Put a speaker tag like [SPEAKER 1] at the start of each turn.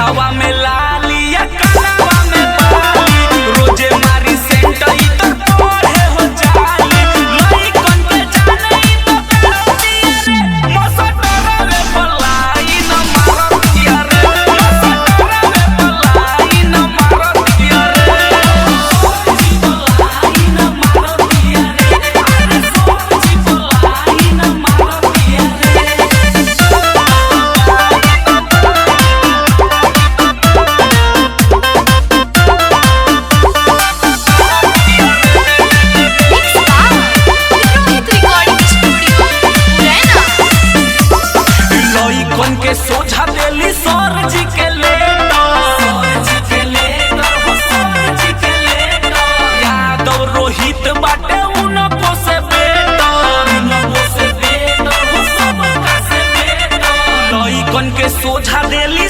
[SPEAKER 1] हवा में लालिया कलावा में बाली रोजे मारी सेंट ई तो पढ़े हो जाली लई कन के जाने ई तो करतिया रे मसटरा रे पलाई न मारतिया रे मसटरा रे पलाई न मारतिया रे सोची पलाई न मारतिया रे अरे सोची पलाई न मारतिया रे के सोझा देली सर जी के लेटर हो सर जी के लेटर यादव रोहित बाटे उनको से बेटर हो सब का से बेटर लइकन के सोझा देली